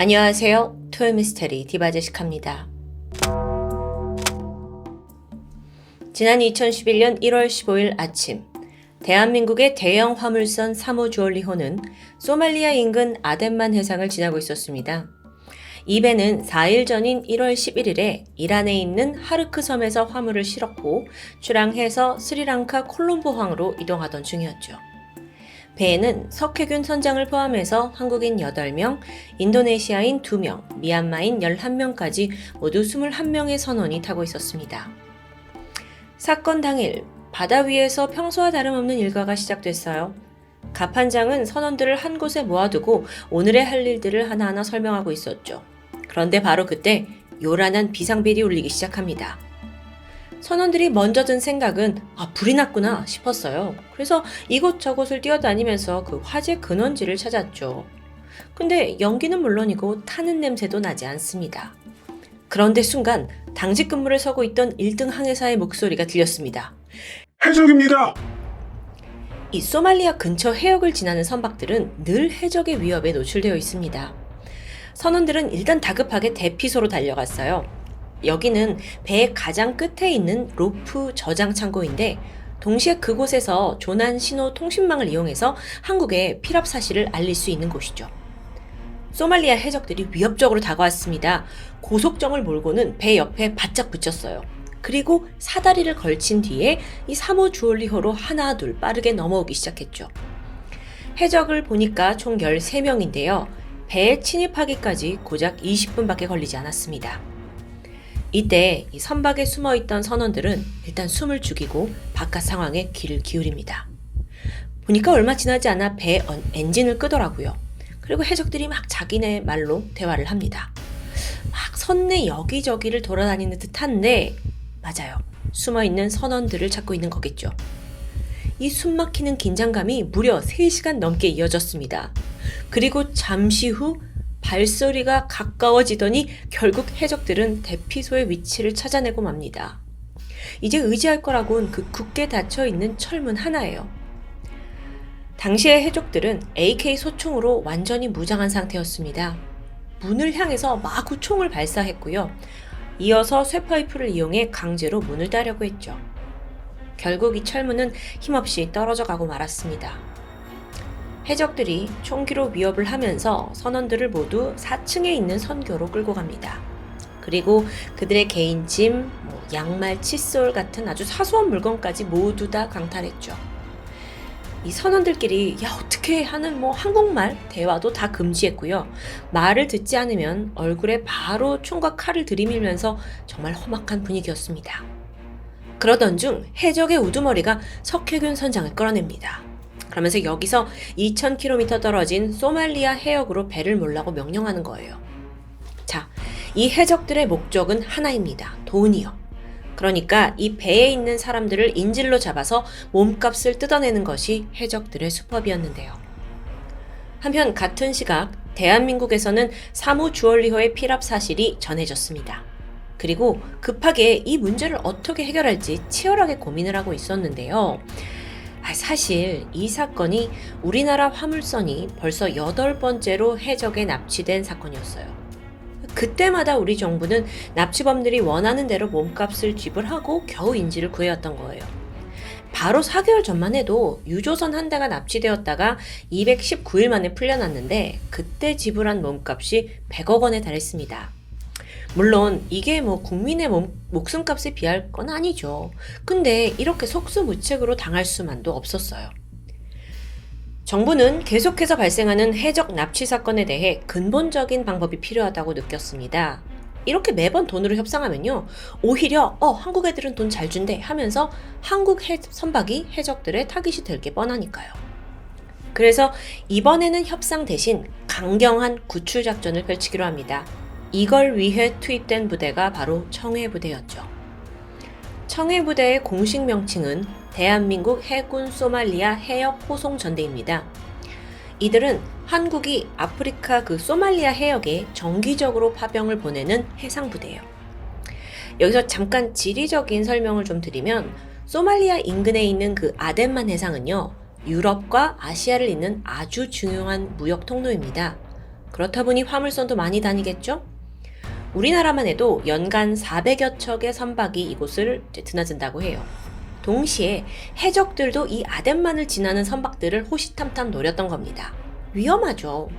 안녕하세요. 토요미스테리 디바제식합니다. 지난 2011년 1월 15일 아침, 대한민국의 대형 화물선 3호 주얼리호는 소말리아 인근 아덴만 해상을 지나고 있었습니다. 이 배는 4일 전인 1월 11일에 이란에 있는 하르크 섬에서 화물을 실었고 출항해서 스리랑카 콜롬보항으로 이동하던 중이었죠. 배에는 석혜균 선장을 포함해서 한국인 8명, 인도네시아인 2명, 미얀마인 11명까지 모두 21명의 선원이 타고 있었습니다. 사건 당일 바다 위에서 평소와 다름없는 일과가 시작됐어요. 갑판장은 선원들을 한 곳에 모아두고 오늘의 할 일들을 하나하나 설명하고 있었죠. 그런데 바로 그때 요란한 비상벨이 울리기 시작합니다. 선원들이 먼저 든 생각은 불이 났구나 싶었어요. 그래서 이곳저곳을 뛰어다니면서 그 화재 근원지를 찾았죠. 근데 연기는 물론이고 타는 냄새도 나지 않습니다. 그런데 순간 당직 근무를 서고 있던 1등 항해사의 목소리가 들렸습니다. 해적입니다. 이 소말리아 근처 해역을 지나는 선박들은 늘 해적의 위협에 노출되어 있습니다. 선원들은 일단 다급하게 대피소로 달려갔어요. 여기는 배의 가장 끝에 있는 로프 저장 창고인데 동시에 그곳에서 조난 신호 통신망을 이용해서 한국에 피랍 사실을 알릴 수 있는 곳이죠. 소말리아 해적들이 위협적으로 다가왔습니다. 고속정을 몰고는 배 옆에 바짝 붙였어요. 그리고 사다리를 걸친 뒤에 이 3호 주얼리호로 하나 둘 빠르게 넘어오기 시작했죠. 해적을 보니까 총 13명인데요. 배에 침입하기까지 고작 20분밖에 걸리지 않았습니다. 이때 이 선박에 숨어있던 선원들은 일단 숨을 죽이고 바깥 상황에 귀를 기울입니다. 보니까 얼마 지나지 않아 배 엔진을 끄더라고요. 그리고 해적들이 막 자기네 말로 대화를 합니다. 막 선내 여기저기를 돌아다니는 듯한데 맞아요. 숨어있는 선원들을 찾고 있는 거겠죠. 이 숨막히는 긴장감이 무려 3시간 넘게 이어졌습니다. 그리고 잠시 후 발소리가 가까워지더니 결국 해적들은 대피소의 위치를 찾아내고 맙니다. 이제 의지할 거라곤 그 굳게 닫혀있는 철문 하나예요. 당시의 해적들은 AK 소총으로 완전히 무장한 상태였습니다. 문을 향해서 마구 총을 발사했고요. 이어서 쇠파이프를 이용해 강제로 문을 따려고 했죠. 결국 이 철문은 힘없이 떨어져 가고 말았습니다. 해적들이 총기로 위협을 하면서 선원들을 모두 4층에 있는 선교로 끌고 갑니다. 그리고 그들의 개인 짐, 양말, 칫솔 같은 아주 사소한 물건까지 모두 다 강탈했죠. 이 선원들끼리 어떻게 하는 한국말 대화도 다 금지했고요. 말을 듣지 않으면 얼굴에 바로 총과 칼을 들이밀면서 정말 험악한 분위기였습니다. 그러던 중 해적의 우두머리가 석혜균 선장을 끌어냅니다. 그러면서 여기서 2000km 떨어진 소말리아 해역으로 배를 몰라고 명령하는 거예요. 자, 이 해적들의 목적은 하나입니다. 돈이요. 그러니까 이 배에 있는 사람들을 인질로 잡아서 몸값을 뜯어내는 것이 해적들의 수법이었는데요. 한편 같은 시각 대한민국에서는 3호 주얼리호의 피랍 사실이 전해졌습니다. 그리고 급하게 이 문제를 어떻게 해결할지 치열하게 고민을 하고 있었는데요. 사실 이 사건이 우리나라 화물선이 벌써 8번째로 해적에 납치된 사건이었어요. 그때마다 우리 정부는 납치범들이 원하는 대로 몸값을 지불하고 겨우 인질을 구해왔던 거예요. 바로 4개월 전만 해도 유조선 한 대가 납치되었다가 219일 만에 풀려났는데 그때 지불한 몸값이 100억 원에 달했습니다. 물론 이게 국민의 목숨값에 비할 건 아니죠. 근데 이렇게 속수무책으로 당할 수만도 없었어요. 정부는 계속해서 발생하는 해적 납치 사건에 대해 근본적인 방법이 필요하다고 느꼈습니다. 이렇게 매번 돈으로 협상하면요. 오히려 한국 애들은 돈 잘 준대 하면서 한국 선박이 해적들의 타깃이 될 게 뻔하니까요. 그래서 이번에는 협상 대신 강경한 구출 작전을 펼치기로 합니다. 이걸 위해 투입된 부대가 바로 청해부대였죠. 청해부대의 공식 명칭은 대한민국 해군 소말리아 해역 호송전대입니다. 이들은 한국이 아프리카 소말리아 해역에 정기적으로 파병을 보내는 해상부대예요. 여기서 잠깐 지리적인 설명을 좀 드리면 소말리아 인근에 있는 아덴만 해상은요, 유럽과 아시아를 잇는 아주 중요한 무역 통로입니다. 그렇다 보니 화물선도 많이 다니겠죠? 우리나라만 해도 연간 400여 척의 선박이 이곳을 드나든다고 해요. 동시에 해적들도 이 아덴만을 지나는 선박들을 호시탐탐 노렸던 겁니다. 위험하죠.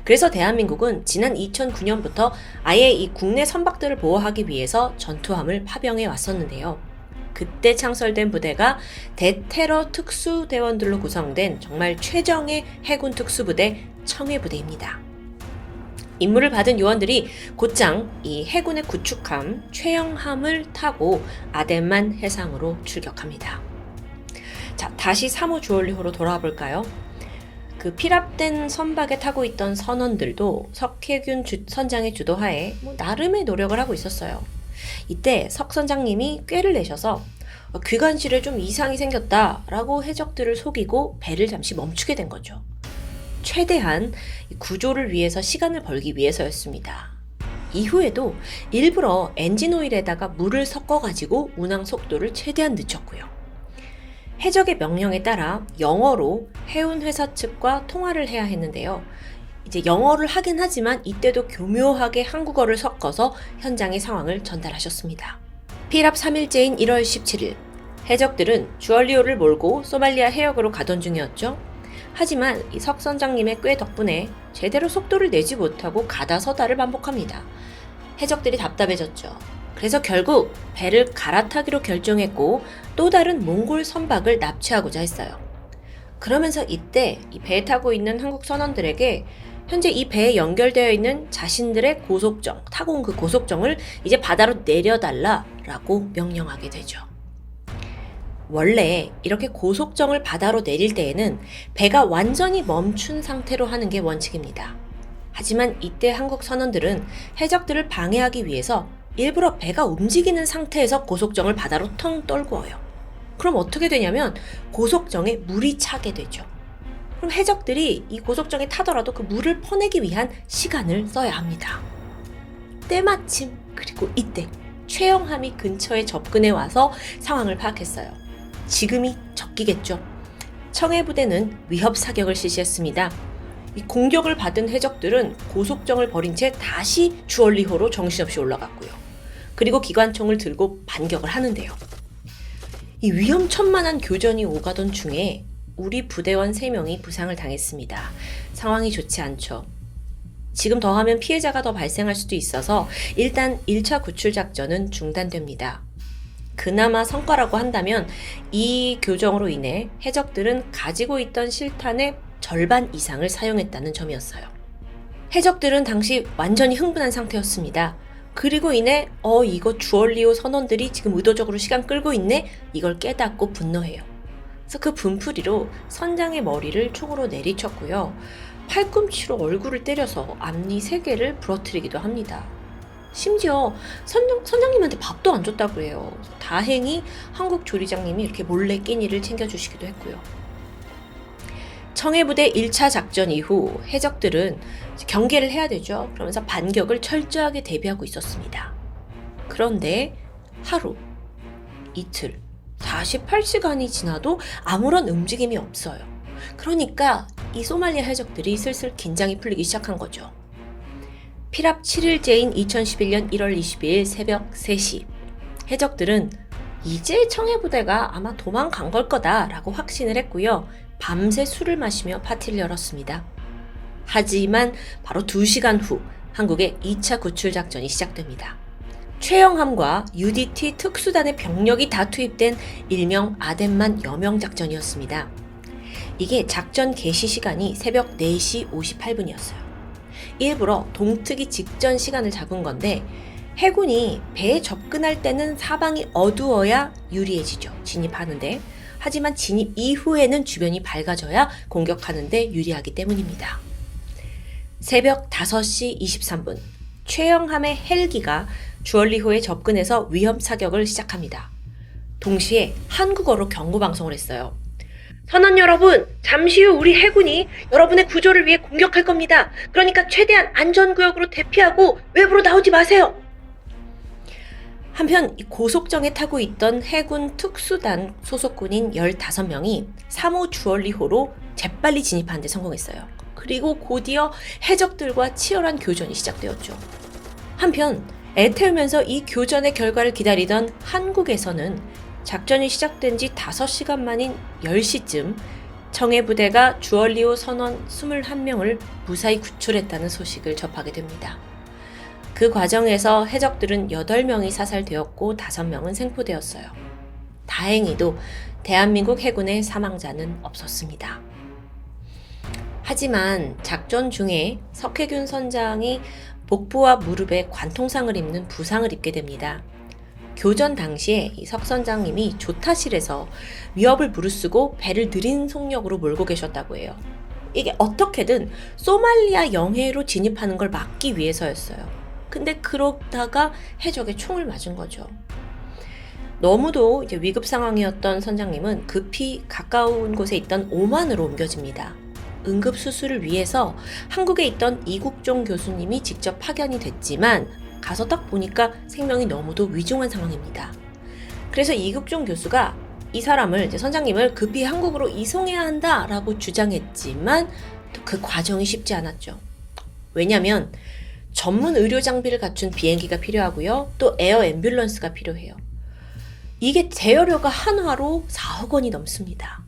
그래서 대한민국은 지난 2009년부터 아예 이 국내 선박들을 보호하기 위해서 전투함을 파병해 왔었는데요. 그때 창설된 부대가 대테러 특수대원들로 구성된 정말 최정예 해군 특수부대 청해부대입니다. 임무를 받은 요원들이 곧장 이 해군의 구축함 최영함을 타고 아덴만 해상으로 출격합니다. 자, 다시 3호 주얼리호로 돌아와 볼까요? 그 피랍된 선박에 타고 있던 선원들도 석혜균 선장의 주도하에 나름의 노력을 하고 있었어요. 이때 석 선장님이 꾀를 내셔서 귀관실에 좀 이상이 생겼다라고 해적들을 속이고 배를 잠시 멈추게 된 거죠. 최대한 구조를 위해서 시간을 벌기 위해서였습니다. 이후에도 일부러 엔진오일에다가 물을 섞어가지고 운항 속도를 최대한 늦췄고요. 해적의 명령에 따라 영어로 해운회사 측과 통화를 해야 했는데요. 이제 영어를 하긴 하지만 이때도 교묘하게 한국어를 섞어서 현장의 상황을 전달하셨습니다. 피랍 3일째인 1월 17일, 해적들은 주얼리호를 몰고 소말리아 해역으로 가던 중이었죠. 하지만 이 석 선장님의 꾀 덕분에 제대로 속도를 내지 못하고 가다 서다를 반복합니다. 해적들이 답답해졌죠. 그래서 결국 배를 갈아타기로 결정했고 또 다른 몽골 선박을 납치하고자 했어요. 그러면서 이때 이 배에 타고 있는 한국 선원들에게 현재 이 배에 연결되어 있는 자신들의 고속정, 타고 온 그 고속정을 이제 바다로 내려달라라고 명령하게 되죠. 원래 이렇게 고속정을 바다로 내릴 때에는 배가 완전히 멈춘 상태로 하는 게 원칙입니다. 하지만 이때 한국 선원들은 해적들을 방해하기 위해서 일부러 배가 움직이는 상태에서 고속정을 바다로 텅 떨구어요. 그럼 어떻게 되냐면 고속정에 물이 차게 되죠. 그럼 해적들이 이 고속정에 타더라도 그 물을 퍼내기 위한 시간을 써야 합니다. 때마침 그리고 이때 최영함이 근처에 접근해 와서 상황을 파악했어요. 지금이 적기겠죠. 청해부대는 위협 사격을 실시했습니다. 이 공격을 받은 해적들은 고속정을 버린 채 다시 주얼리호로 정신없이 올라갔고요. 그리고 기관총을 들고 반격을 하는데요. 이 위험천만한 교전이 오가던 중에 우리 부대원 3명이 부상을 당했습니다. 상황이 좋지 않죠. 지금 더하면 피해자가 더 발생할 수도 있어서 일단 1차 구출 작전은 중단됩니다. 그나마 성과라고 한다면 이 교정으로 인해 해적들은 가지고 있던 실탄의 절반 이상을 사용했다는 점이었어요. 해적들은 당시 완전히 흥분한 상태였습니다. 그리고 인해 이거 주얼리호 선원들이 지금 의도적으로 시간 끌고 있네? 이걸 깨닫고 분노해요. 그래서 그 분풀이로 선장의 머리를 총으로 내리쳤고요. 팔꿈치로 얼굴을 때려서 앞니 3개를 부러뜨리기도 합니다. 심지어 선장님한테 밥도 안 줬다고 해요. 다행히 한국 조리장님이 이렇게 몰래 끼니를 챙겨주시기도 했고요. 청해부대 1차 작전 이후 해적들은 경계를 해야 되죠. 그러면서 반격을 철저하게 대비하고 있었습니다. 그런데 하루, 이틀, 48시간이 지나도 아무런 움직임이 없어요. 그러니까 이 소말리아 해적들이 슬슬 긴장이 풀리기 시작한 거죠. 피랍 7일째인 2011년 1월 22일 새벽 3시, 해적들은 이제 청해부대가 아마 도망간 걸 거다라고 확신을 했고요. 밤새 술을 마시며 파티를 열었습니다. 하지만 바로 2시간 후 한국의 2차 구출 작전이 시작됩니다. 최영함과 UDT 특수단의 병력이 다 투입된 일명 아덴만 여명 작전이었습니다. 이게 작전 개시 시간이 새벽 4시 58분이었어요. 일부러 동트기 직전 시간을 잡은 건데 해군이 배에 접근할 때는 사방이 어두워야 유리해지죠. 진입하는데. 하지만 진입 이후에는 주변이 밝아져야 공격하는데 유리하기 때문입니다. 새벽 5시 23분 최영함의 헬기가 주얼리호에 접근해서 위험 사격을 시작합니다. 동시에 한국어로 경고방송을 했어요. 선원 여러분, 잠시 후 우리 해군이 여러분의 구조를 위해 공격할 겁니다. 그러니까 최대한 안전구역으로 대피하고 외부로 나오지 마세요. 한편 고속정에 타고 있던 해군 특수단 소속군인 15명이 3호 주얼리호로 재빨리 진입하는 데 성공했어요. 그리고 곧이어 해적들과 치열한 교전이 시작되었죠. 한편 애태우면서 이 교전의 결과를 기다리던 한국에서는 작전이 시작된 지 5시간 만인 10시쯤 청해 부대가 주얼리오 선원 21명을 무사히 구출했다는 소식을 접하게 됩니다. 그 과정에서 해적들은 8명이 사살되었고 5명은 생포되었어요. 다행히도 대한민국 해군의 사망자는 없었습니다. 하지만 작전 중에 석혜균 선장이 복부와 무릎에 관통상을 입는 부상을 입게 됩니다. 교전 당시에 이 석 선장님이 조타실에서 위협을 무릅쓰고 배를 느린 속력으로 몰고 계셨다고 해요. 이게 어떻게든 소말리아 영해로 진입하는 걸 막기 위해서였어요. 근데 그러다가 해적에 총을 맞은 거죠. 너무도 이제 위급 상황이었던 선장님은 급히 가까운 곳에 있던 오만으로 옮겨집니다. 응급 수술을 위해서 한국에 있던 이국종 교수님이 직접 파견이 됐지만 가서 딱 보니까 생명이 너무도 위중한 상황입니다. 그래서 이국종 교수가 이 사람을, 이제 선장님을 급히 한국으로 이송해야 한다라고 주장했지만 또 그 과정이 쉽지 않았죠. 왜냐면 전문 의료 장비를 갖춘 비행기가 필요하고요. 또 에어 앰뷸런스가 필요해요. 이게 대여료가 한화로 4억 원이 넘습니다.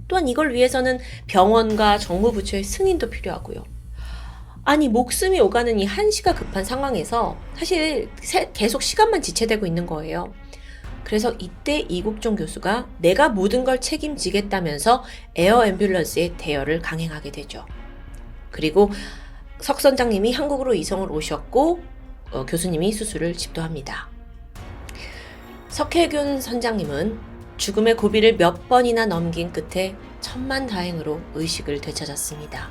또한 이걸 위해서는 병원과 정무부처의 승인도 필요하고요. 아니, 목숨이 오가는 이 한시가 급한 상황에서 사실 계속 시간만 지체되고 있는 거예요. 그래서 이때 이국종 교수가 내가 모든 걸 책임지겠다면서 에어 앰뷸런스의 대여를 강행하게 되죠. 그리고 석 선장님이 한국으로 이송을 오셨고 교수님이 수술을 집도합니다. 석혜균 선장님은 죽음의 고비를 몇 번이나 넘긴 끝에 천만다행으로 의식을 되찾았습니다.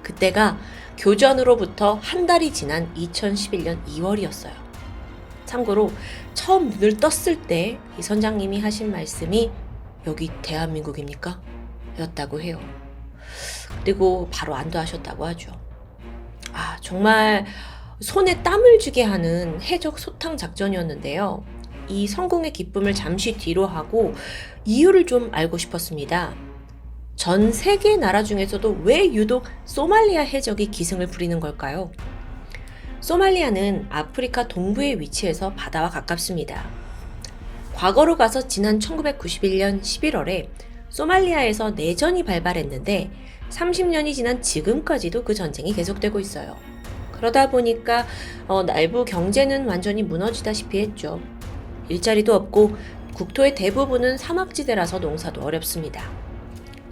그때가 교전으로부터 한 달이 지난 2011년 2월이었어요. 참고로 처음 눈을 떴을 때 이 선장님이 하신 말씀이 여기 대한민국입니까? 였다고 해요. 그리고 바로 안도하셨다고 하죠. 정말 손에 땀을 쥐게 하는 해적 소탕 작전이었는데요. 이 성공의 기쁨을 잠시 뒤로 하고 이유를 좀 알고 싶었습니다. 전 세계 나라 중에서도 왜 유독 소말리아 해적이 기승을 부리는 걸까요? 소말리아는 아프리카 동부에 위치해서 바다와 가깝습니다. 과거로 가서 지난 1991년 11월에 소말리아에서 내전이 발발했는데 30년이 지난 지금까지도 그 전쟁이 계속되고 있어요. 그러다 보니까 내부 경제는 완전히 무너지다시피 했죠. 일자리도 없고 국토의 대부분은 사막지대라서 농사도 어렵습니다.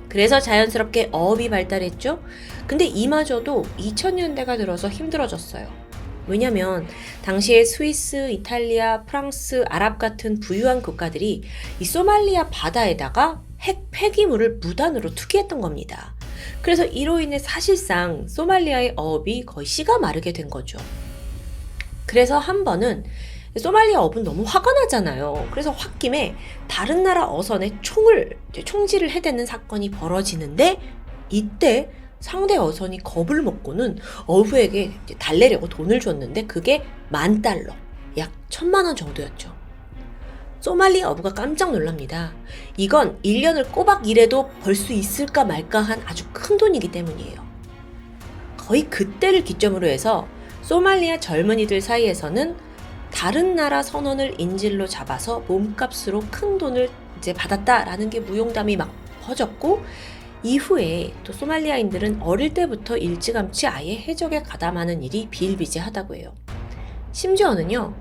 그래서 자연스럽게 어업이 발달했죠. 근데 이마저도 2000년대가 들어서 힘들어졌어요. 왜냐면 당시에 스위스, 이탈리아, 프랑스, 아랍 같은 부유한 국가들이 이 소말리아 바다에다가 핵 폐기물을 무단으로 투기했던 겁니다. 그래서 이로 인해 사실상 소말리아의 어업이 거의 씨가 마르게 된 거죠. 그래서 한 번은 소말리아 어부는 너무 화가 나잖아요. 그래서 홧김에 다른 나라 어선에 총질을 해대는 사건이 벌어지는데 이때 상대 어선이 겁을 먹고는 어부에게 달래려고 돈을 줬는데 그게 $10,000, 약 1,000만 원 정도였죠. 소말리아 어부가 깜짝 놀랍니다. 이건 1년을 꼬박 일해도 벌 수 있을까 말까 한 아주 큰 돈이기 때문이에요. 거의 그때를 기점으로 해서 소말리아 젊은이들 사이에서는 다른 나라 선원을 인질로 잡아서 몸값으로 큰 돈을 이제 받았다라는 게 무용담이 막 퍼졌고, 이후에 또 소말리아인들은 어릴 때부터 일찌감치 아예 해적에 가담하는 일이 비일비재하다고 해요. 심지어는요,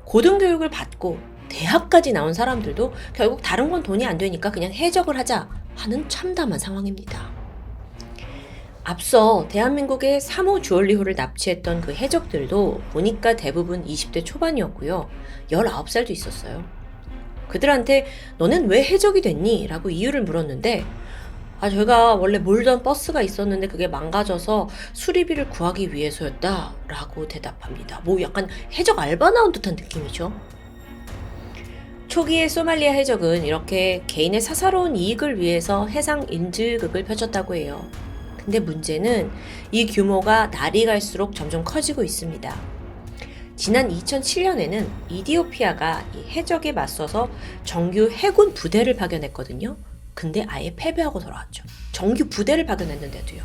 고등교육을 받고 대학까지 나온 사람들도 결국 다른 건 돈이 안 되니까 그냥 해적을 하자 하는 참담한 상황입니다. 앞서 대한민국의 3호 주얼리호를 납치했던 그 해적들도 보니까 대부분 20대 초반이었고요. 19살도 있었어요. 그들한테 너넨 왜 해적이 됐니? 라고 이유를 물었는데 제가 원래 몰던 버스가 있었는데 그게 망가져서 수리비를 구하기 위해서였다 라고 대답합니다. 약간 해적 알바 나온 듯한 느낌이죠. 초기에 소말리아 해적은 이렇게 개인의 사사로운 이익을 위해서 해상 인질극을 펼쳤다고 해요. 근데 문제는 이 규모가 날이 갈수록 점점 커지고 있습니다. 지난 2007년에는 이디오피아가 이 해적에 맞서서 정규 해군 부대를 파견했거든요. 근데 아예 패배하고 돌아왔죠. 정규 부대를 파견했는데도요.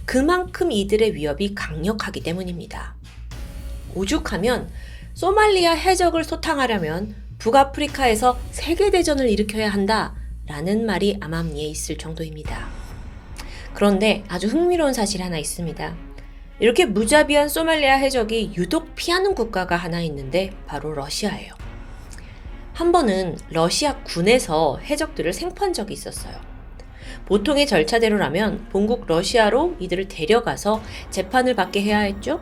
그만큼 이들의 위협이 강력하기 때문입니다. 오죽하면 소말리아 해적을 소탕하려면 북아프리카에서 세계대전을 일으켜야 한다라는 말이 암암리에 있을 정도입니다. 그런데 아주 흥미로운 사실이 하나 있습니다. 이렇게 무자비한 소말리아 해적이 유독 피하는 국가가 하나 있는데 바로 러시아예요. 한 번은 러시아 군에서 해적들을 생포한 적이 있었어요. 보통의 절차대로라면 본국 러시아로 이들을 데려가서 재판을 받게 해야 했죠.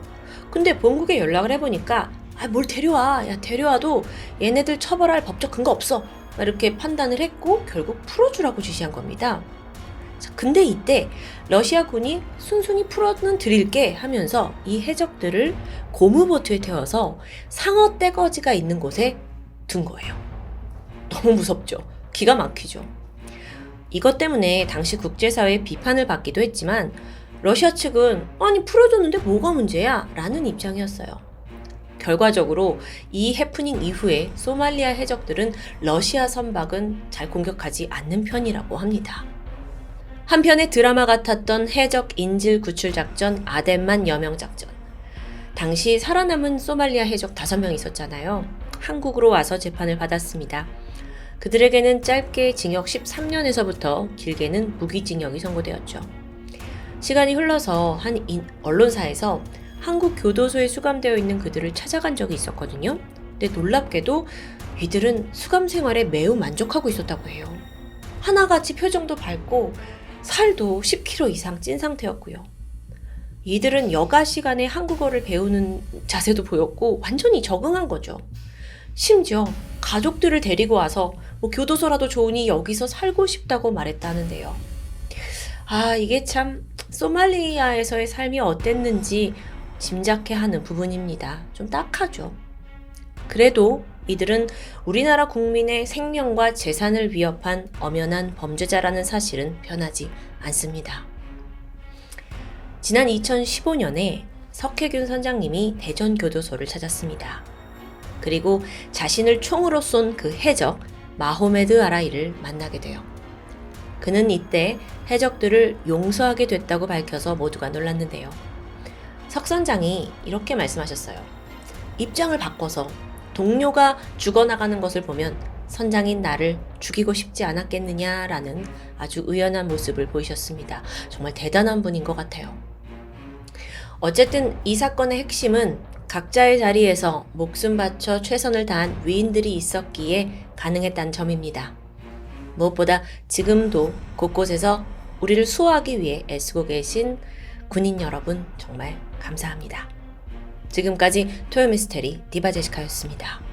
근데 본국에 연락을 해보니까 뭘 데려와. 야, 데려와도 얘네들 처벌할 법적 근거 없어. 이렇게 판단을 했고 결국 풀어주라고 지시한 겁니다. 근데 이때 러시아군이 순순히 풀어는 드릴게 하면서 이 해적들을 고무보트에 태워서 상어 떼거지가 있는 곳에 둔 거예요. 너무 무섭죠? 기가 막히죠? 이것 때문에 당시 국제사회의 비판을 받기도 했지만 러시아 측은 아니 풀어줬는데 뭐가 문제야? 라는 입장이었어요. 결과적으로 이 해프닝 이후에 소말리아 해적들은 러시아 선박은 잘 공격하지 않는 편이라고 합니다. 한편의 드라마 같았던 해적 인질 구출 작전 아덴만 여명 작전. 당시 살아남은 소말리아 해적 5명 있었잖아요. 한국으로 와서 재판을 받았습니다. 그들에게는 짧게 징역 13년에서부터 길게는 무기징역이 선고되었죠. 시간이 흘러서 한 언론사에서 한국 교도소에 수감되어 있는 그들을 찾아간 적이 있었거든요. 근데 놀랍게도 이들은 수감 생활에 매우 만족하고 있었다고 해요. 하나같이 표정도 밝고 살도 10kg 이상 찐 상태였고요. 이들은 여가 시간에 한국어를 배우는 자세도 보였고 완전히 적응한 거죠. 심지어 가족들을 데리고 와서 교도소라도 좋으니 여기서 살고 싶다고 말했다는데요. 이게 참 소말리아에서의 삶이 어땠는지 짐작해 하는 부분입니다. 좀 딱하죠. 그래도 이들은 우리나라 국민의 생명과 재산을 위협한 엄연한 범죄자라는 사실은 변하지 않습니다. 지난 2015년에 석혜균 선장님이 대전교도소를 찾았습니다. 그리고 자신을 총으로 쏜 그 해적 마호메드 아라이를 만나게 돼요. 그는 이때 해적들을 용서하게 됐다고 밝혀서 모두가 놀랐는데요. 석 선장이 이렇게 말씀하셨어요. 입장을 바꿔서 동료가 죽어나가는 것을 보면 선장인 나를 죽이고 싶지 않았겠느냐라는 아주 의연한 모습을 보이셨습니다. 정말 대단한 분인 것 같아요. 어쨌든 이 사건의 핵심은 각자의 자리에서 목숨 바쳐 최선을 다한 위인들이 있었기에 가능했다는 점입니다. 무엇보다 지금도 곳곳에서 우리를 수호하기 위해 애쓰고 계신 군인 여러분 정말 감사합니다. 지금까지 토요미스테리 디바제시카였습니다.